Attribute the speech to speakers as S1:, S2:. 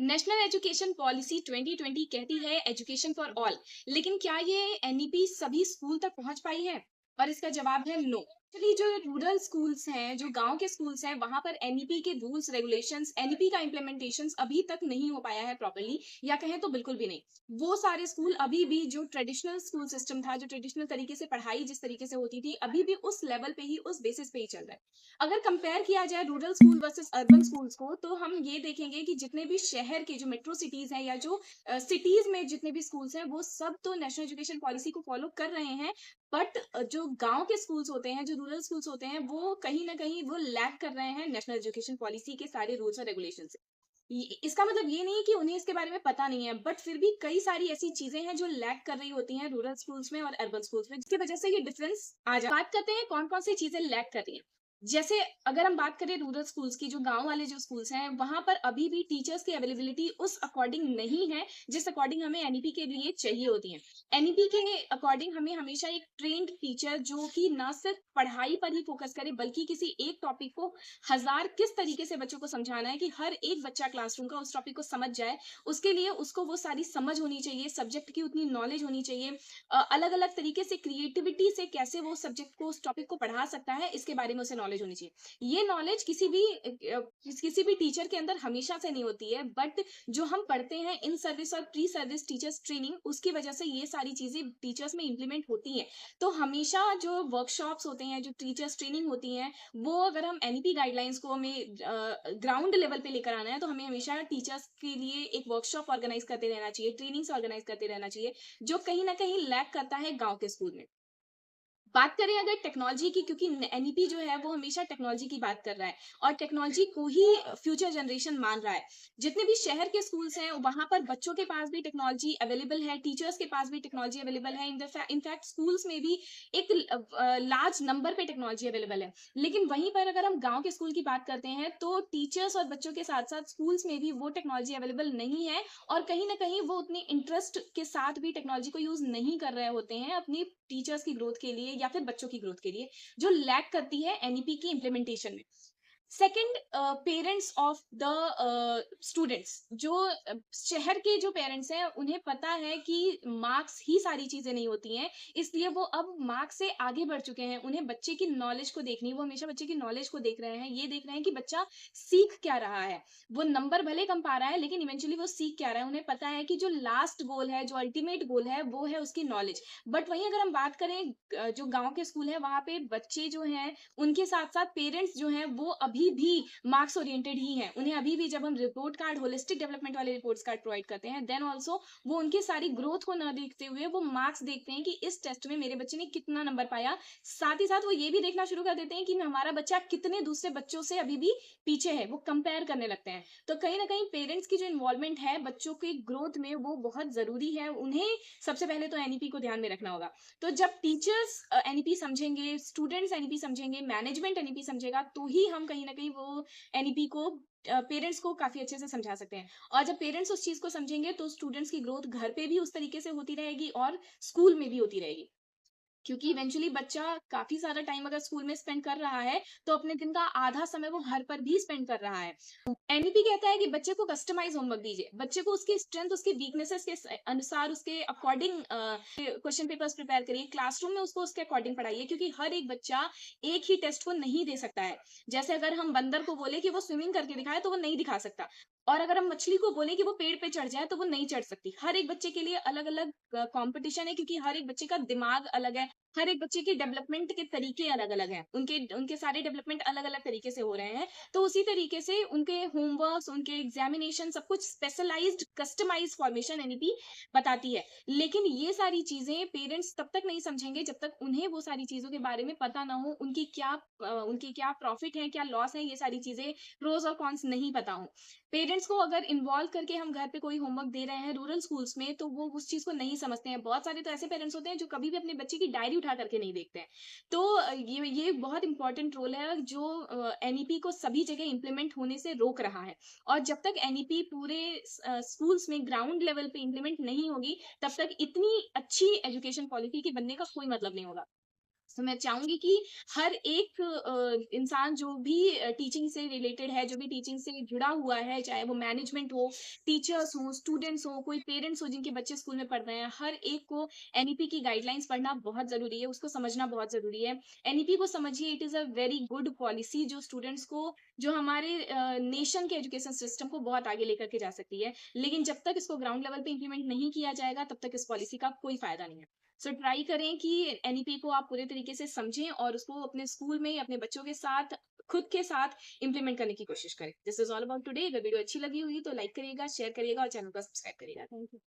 S1: National education policy 2020 कहती है education for all. लेकिन क्या ये एनईपी सभी स्कूल तक पहुंच पाई है? और इसका जवाब है नो। एक्चुअली जो रूरल स्कूल्स हैं, जो गांव के स्कूल्स हैं, वहां पर एनईपी के रूल्स रेगुलेशंस, एनईपी का इम्प्लीमेंटेशन अभी तक नहीं हो पाया है प्रॉपर्ली, या कहें तो बिल्कुल भी नहीं। वो सारे स्कूल अभी भी जो ट्रेडिशनल स्कूल सिस्टम था, जो ट्रेडिशनल तरीके से पढ़ाई जिस तरीके से होती थी, अभी भी उस लेवल पे ही, उस बेसिस पे ही चल रहा है। अगर कंपेयर किया जाए rural school versus urban schools को, तो हम ये देखेंगे कि जितने भी शहर के जो मेट्रो सिटीज हैं, या जो सिटीज में जितने भी स्कूल्स हैं, वो सब तो नेशनल एजुकेशन पॉलिसी को फॉलो कर रहे हैं। बट जो गांव के स्कूल्स होते हैं, जो रूरल स्कूल्स होते हैं, वो कहीं ना कहीं वो लैग कर रहे हैं नेशनल एजुकेशन पॉलिसी के सारे रूल्स और रेगुलेशन से। इसका मतलब ये नहीं है कि उन्हें इसके बारे में पता नहीं है, बट फिर भी कई सारी ऐसी चीजें हैं जो लैग कर रही होती हैं रूरल स्कूल्स में और अर्बन स्कूल्स में, जिसकी वजह से ये डिफरेंस आ जाता है। बात करते हैं कौन कौन सी चीजें लैग कर रही हैं। जैसे अगर हम बात करें रूरल स्कूल्स की, जो गांव वाले जो स्कूल्स हैं, वहां पर अभी भी टीचर्स की अवेलेबिलिटी उस अकॉर्डिंग नहीं है जिस अकॉर्डिंग हमें एनईपी के लिए चाहिए होती है। एनईपी के अकॉर्डिंग हमें हमेशा एक ट्रेंड टीचर, जो कि ना सिर्फ पढ़ाई पर ही फोकस करे, बल्कि किसी एक टॉपिक को हजार किस तरीके से बच्चों को समझाना है कि हर एक बच्चा क्लासरूम का उस टॉपिक को समझ जाए। उसके लिए उसको वो सारी समझ होनी चाहिए, सब्जेक्ट की उतनी नॉलेज होनी चाहिए। अलग अलग तरीके से क्रिएटिविटी से कैसे वो सब्जेक्ट को, उस टॉपिक को पढ़ा सकता है, इसके बारे में उसे नॉलेज होनी चाहिए। ये नॉलेज किसी भी टीचर के अंदर हमेशा से नहीं होती है, बट जो हम पढ़ते हैं इन सर्विस और प्री सर्विस टीचर्स ट्रेनिंग, उसकी वजह से ये सारी चीजें टीचर्स में इंप्लीमेंट होती हैं। तो हमेशा जो वर्कशॉप्स होते हैं, जो टीचर्स ट्रेनिंग होती हैं, वो अगर हम एनईपी गाइडलाइंस को हमें ग्राउंड लेवल पे लेकर आना है, तो हमें हमेशा टीचर्स के लिए एक वर्कशॉप ऑर्गेनाइज करते रहना चाहिए, ट्रेनिंग्स ऑर्गेनाइज करते रहना चाहिए, जो कहीं ना कहीं लैक करता है गांव के स्कूल में। बात करें अगर टेक्नोलॉजी की, क्योंकि एनईपी जो है वो हमेशा टेक्नोलॉजी की बात कर रहा है और टेक्नोलॉजी को ही फ्यूचर जनरेशन मान रहा है। जितने भी शहर के स्कूल्स हैं, वहां पर बच्चों के पास भी टेक्नोलॉजी अवेलेबल है, टीचर्स के पास भी टेक्नोलॉजी अवेलेबल है। इनफैक्ट स्कूल्स में भी एक लार्ज नंबर पे टेक्नोलॉजी अवेलेबल है। लेकिन वहीं पर अगर हम गांव के स्कूल की बात करते हैं, तो टीचर्स और बच्चों के साथ साथ स्कूल्स में भी वो टेक्नोलॉजी अवेलेबल नहीं है, और कहीं ना कहीं वो उतने इंटरेस्ट के साथ भी टेक्नोलॉजी को यूज नहीं कर रहे होते हैं अपनी टीचर्स की ग्रोथ के लिए या फिर बच्चों की ग्रोथ के लिए, जो लैक करती है एनईपी की इम्प्लीमेंटेशन में। Second, parents of the students, जो शहर के जो पेरेंट्स हैं, उन्हें पता है कि मार्क्स ही सारी चीजें नहीं होती हैं, इसलिए वो अब मार्क्स से आगे बढ़ चुके हैं। उन्हें बच्चे की नॉलेज को देखनी है, वो हमेशा बच्चे की नॉलेज को देख रहे हैं, ये देख रहे हैं कि बच्चा सीख क्या रहा है। वो नंबर भले कम पा रहा है, लेकिन इवेंचुअली वो सीख क्या रहा है। उन्हें पता है कि जो लास्ट गोल है, जो अल्टीमेट गोल है, वो है उसकी नॉलेज। बट वहीं अगर हम बात करें जो गांव के स्कूल है, वहां पे बच्चे जो हैं, उनके साथ-साथ पेरेंट्स जो हैं, वो अभी भी मार्क्स ओरिएंटेड ही हैं। उन्हें अभी भी जब हम रिपोर्ट कार्ड, होलिस्टिक डेवलपमेंट वाले रिपोर्ट्स कार्ड प्रोवाइड करते हैं, देन आल्सो वो उनकी सारी ग्रोथ को ना देखते हुए वो मार्क्स देखते हैं कि इस टेस्ट में मेरे बच्चे ने कितना नंबर पाया। साथ ही साथ वो ये भी देखना शुरू कर देते हैं कि हमारा बच्चा कितने दूसरे बच्चों से अभी भी पीछे है, वो कंपेयर करने लगते हैं। तो कहीं न कहीं पेरेंट्स की जो इन्वॉल्वमेंट है बच्चों की ग्रोथ में, वो बहुत ज़रूरी है। उन्हें सबसे पहले तो एनईपी को ध्यान में रखना होगा। तो जब टीचर्स एनईपी समझेंगे, स्टूडेंट्स एनईपी समझेंगे, मैनेजमेंट एनईपी समझेगा, तो ही हम कहीं न कहीं वो एनईपी को पेरेंट्स को काफ़ी अच्छे से समझा सकते हैं। और जब पेरेंट्स उस चीज़ को समझेंगे, तो स्टूडेंट्स की ग्रोथ घर पे भी उस तरीके से होती रहेगी और स्कूल में भी होती रहेगी। क्योंकि इवेंचुअली बच्चा काफ़ी सारा टाइम अगर स्कूल में स्पेंड कर रहा है, तो अपने दिन का आधा समय वो घर पर भी स्पेंड कर रहा है। एनईपी कहता है कि बच्चे को कस्टमाइज़ होमवर्क दीजिए। बच्चे को उसकी स्ट्रेंथ, उसकी वीकनेसेस के अनुसार, उसके अकॉर्डिंग क्वेश्चन पेपर्स प्रिपेयर करिए। क्लासरूम में उसको उसके अकॉर्डिंग पढ़ाइए, क्योंकि हर एक बच्चा एक ही टेस्ट को नहीं दे सकता है। जैसे अगर हम बंदर को बोले कि वो स्विमिंग करके दिखाए, तो वो नहीं दिखा सकता। और अगर हम मछली को बोले कि वो पेड़ पे चढ़ जाए, तो वो नहीं चढ़ सकती। हर एक बच्चे के लिए अलग-अलग कॉम्पिटिशन है, क्योंकि हर एक बच्चे का दिमाग अलग है। हर एक बच्चे के डेवलपमेंट के तरीके अलग-अलग हैं। उनके उनके सारे डेवलपमेंट अलग-अलग तरीके से हो रहे हैं। तो उसी तरीके से उनके होमवर्क्स, उनके एग्ज़ामिनेशन, सब कुछ स्पेशलाइज़्ड, कस्टमाइज़्ड फॉर्मेशन एनईपी बताती है। लेकिन ये सारी चीज़ें पेरेंट्स तब तक नहीं समझेंगे जब तक उन्हें वो सारी चीज़ों के बारे में पता ना हो, उनकी क्या प्रॉफ़िट है, क्या लॉस है, ये सारी चीज़ें, प्रोज़ और कॉन्स नहीं पता हों। पेरेंट्स को अगर इन्वॉल्व करके हम घर पे कोई होमवर्क दे रहे हैं रूरल स्कूल्स में, तो वो उस चीज़ को नहीं समझते हैं। बहुत सारे तो ऐसे पेरेंट्स होते हैं जो कभी भी अपने बच्चे की डायरी उठा करके नहीं देखते हैं। तो ये बहुत इम्पोर्टेंट रोल है जो एनईपी को सभी जगह इम्प्लीमेंट होने से रोक रहा है। और जब तक एनईपी पूरे स्कूल्स में ग्राउंड लेवल पे इम्प्लीमेंट नहीं होगी, तब तक इतनी अच्छी एजुकेशन पॉलिसी के बनने का कोई मतलब नहीं होगा। तो मैं चाहूँगी कि हर एक इंसान जो भी टीचिंग से रिलेटेड है, जो भी टीचिंग से जुड़ा हुआ है, चाहे वो मैनेजमेंट हो, टीचर्स हों, स्टूडेंट्स हों, कोई पेरेंट्स हो जिनके बच्चे स्कूल में पढ़ रहे हैं, हर एक को एनईपी की गाइडलाइंस पढ़ना बहुत ज़रूरी है, उसको समझना बहुत ज़रूरी है। एनईपी को समझिए, it is a very good policy जो स्टूडेंट्स को, जो हमारे नेशन के एजुकेशन सिस्टम को बहुत आगे लेकर के जा सकती है। लेकिन जब तक इसको ग्राउंड लेवल पे इम्प्लीमेंट नहीं किया जाएगा, तब तक इस पॉलिसी का कोई फ़ायदा नहीं है। सो ट्राई करें कि एनईपी को आप पूरे तरीके से समझें और उसको अपने स्कूल में, अपने बच्चों के साथ, खुद के साथ इम्प्लीमेंट करने की कोशिश करें। This is all about today. अगर वीडियो अच्छी लगी हुई तो लाइक करिएगा, शेयर करिएगा और चैनल को सब्सक्राइब करिएगा। Thank you.